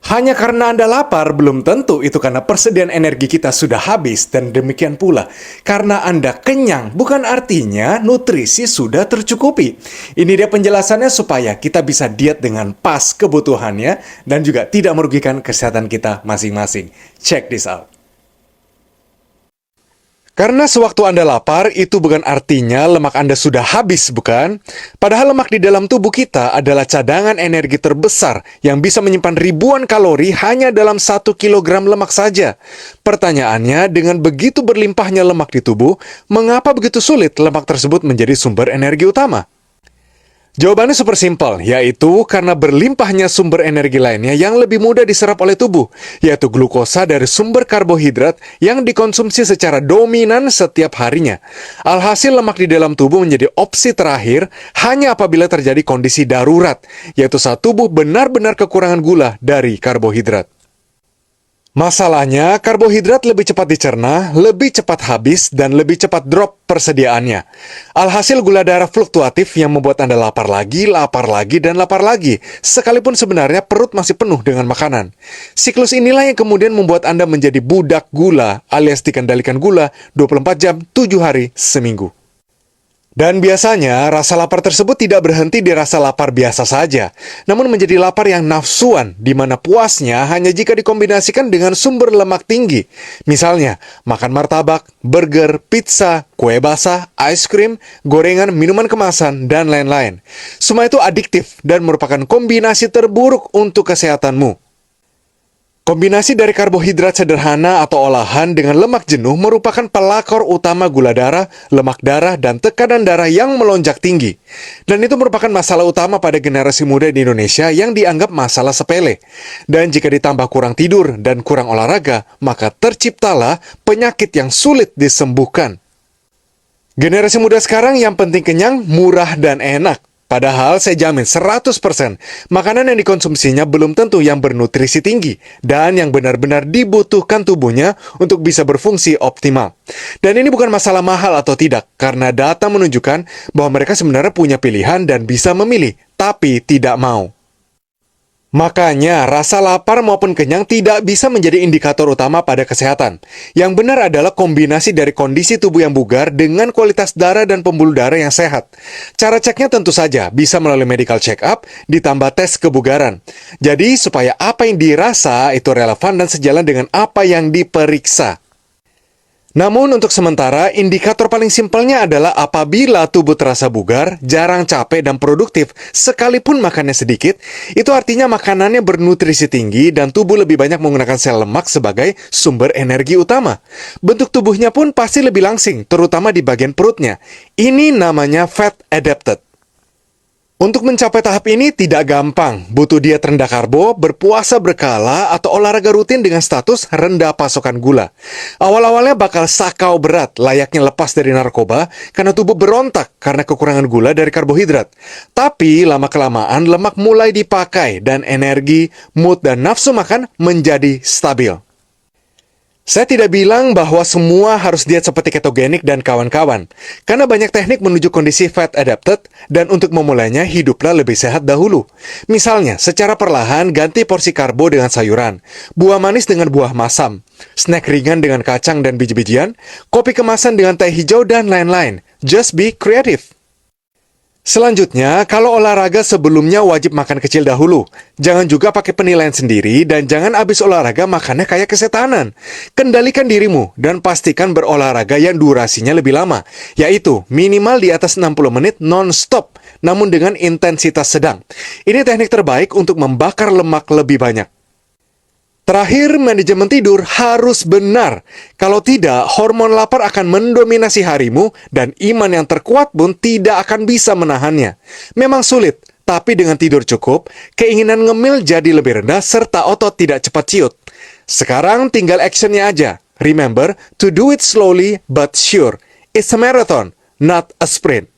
Hanya karena Anda lapar, belum tentu itu karena persediaan energi kita sudah habis, dan demikian pula karena Anda kenyang, bukan artinya nutrisi sudah tercukupi. Ini dia penjelasannya supaya kita bisa diet dengan pas kebutuhannya dan juga tidak merugikan kesehatan kita masing-masing. Check this out. Karena sewaktu Anda lapar, itu bukan artinya lemak Anda sudah habis, bukan? Padahal lemak di dalam tubuh kita adalah cadangan energi terbesar yang bisa menyimpan ribuan kalori hanya dalam 1 kilogram lemak saja. Pertanyaannya, dengan begitu berlimpahnya lemak di tubuh, mengapa begitu sulit lemak tersebut menjadi sumber energi utama? Jawabannya super simpel, yaitu karena berlimpahnya sumber energi lainnya yang lebih mudah diserap oleh tubuh, yaitu glukosa dari sumber karbohidrat yang dikonsumsi secara dominan setiap harinya. Alhasil lemak di dalam tubuh menjadi opsi terakhir hanya apabila terjadi kondisi darurat, yaitu saat tubuh benar-benar kekurangan gula dari karbohidrat. Masalahnya, karbohidrat lebih cepat dicerna, lebih cepat habis, dan lebih cepat drop persediaannya. Alhasil gula darah fluktuatif yang membuat Anda lapar lagi, dan lapar lagi, sekalipun sebenarnya perut masih penuh dengan makanan. Siklus inilah yang kemudian membuat Anda menjadi budak gula, alias dikendalikan gula 24 jam, 7 hari, seminggu. Dan biasanya, rasa lapar tersebut tidak berhenti di rasa lapar biasa saja, namun menjadi lapar yang nafsuan, di mana puasnya hanya jika dikombinasikan dengan sumber lemak tinggi. Misalnya, makan martabak, burger, pizza, kue basah, es krim, gorengan, minuman kemasan, dan lain-lain. Semua itu adiktif dan merupakan kombinasi terburuk untuk kesehatanmu. Kombinasi dari karbohidrat sederhana atau olahan dengan lemak jenuh merupakan pelakor utama gula darah, lemak darah, dan tekanan darah yang melonjak tinggi. Dan itu merupakan masalah utama pada generasi muda di Indonesia yang dianggap masalah sepele. Dan jika ditambah kurang tidur dan kurang olahraga, maka terciptalah penyakit yang sulit disembuhkan. Generasi muda sekarang yang penting kenyang, murah, dan enak. Padahal saya jamin 100% makanan yang dikonsumsinya belum tentu yang bernutrisi tinggi dan yang benar-benar dibutuhkan tubuhnya untuk bisa berfungsi optimal. Dan ini bukan masalah mahal atau tidak, karena data menunjukkan bahwa mereka sebenarnya punya pilihan dan bisa memilih, tapi tidak mau. Makanya, rasa lapar maupun kenyang tidak bisa menjadi indikator utama pada kesehatan. Yang benar adalah kombinasi dari kondisi tubuh yang bugar dengan kualitas darah dan pembuluh darah yang sehat. Cara ceknya tentu saja bisa melalui medical check-up ditambah tes kebugaran. Jadi, supaya apa yang dirasa itu relevan dan sejalan dengan apa yang diperiksa. Namun untuk sementara, indikator paling simpelnya adalah apabila tubuh terasa bugar, jarang capek dan produktif, sekalipun makannya sedikit, itu artinya makanannya bernutrisi tinggi dan tubuh lebih banyak menggunakan sel lemak sebagai sumber energi utama. Bentuk tubuhnya pun pasti lebih langsing, terutama di bagian perutnya. Ini namanya fat adapted. Untuk mencapai tahap ini tidak gampang, butuh diet rendah karbo, berpuasa berkala, atau olahraga rutin dengan status rendah pasokan gula. Awal-awalnya bakal sakau berat, layaknya lepas dari narkoba, karena tubuh berontak karena kekurangan gula dari karbohidrat. Tapi lama-kelamaan lemak mulai dipakai, dan energi, mood, dan nafsu makan menjadi stabil. Saya tidak bilang bahwa semua harus diet seperti ketogenik dan kawan-kawan, karena banyak teknik menuju kondisi fat adapted, dan untuk memulainya hiduplah lebih sehat dahulu. Misalnya, secara perlahan ganti porsi karbo dengan sayuran, buah manis dengan buah masam, snack ringan dengan kacang dan biji-bijian, kopi kemasan dengan teh hijau, dan lain-lain. Just be creative. Selanjutnya, kalau olahraga sebelumnya wajib makan kecil dahulu. Jangan juga pakai penilaian sendiri dan jangan habis olahraga makannya kayak kesetanan. Kendalikan dirimu dan pastikan berolahraga yang durasinya lebih lama, yaitu minimal di atas 60 menit non-stop, namun dengan intensitas sedang. Ini teknik terbaik untuk membakar lemak lebih banyak. Terakhir, manajemen tidur harus benar. Kalau tidak, hormon lapar akan mendominasi harimu dan iman yang terkuat pun tidak akan bisa menahannya. Memang sulit, tapi dengan tidur cukup, keinginan ngemil jadi lebih rendah serta otot tidak cepat ciut. Sekarang tinggal actionnya aja. Remember to do it slowly but sure. It's a marathon, not a sprint.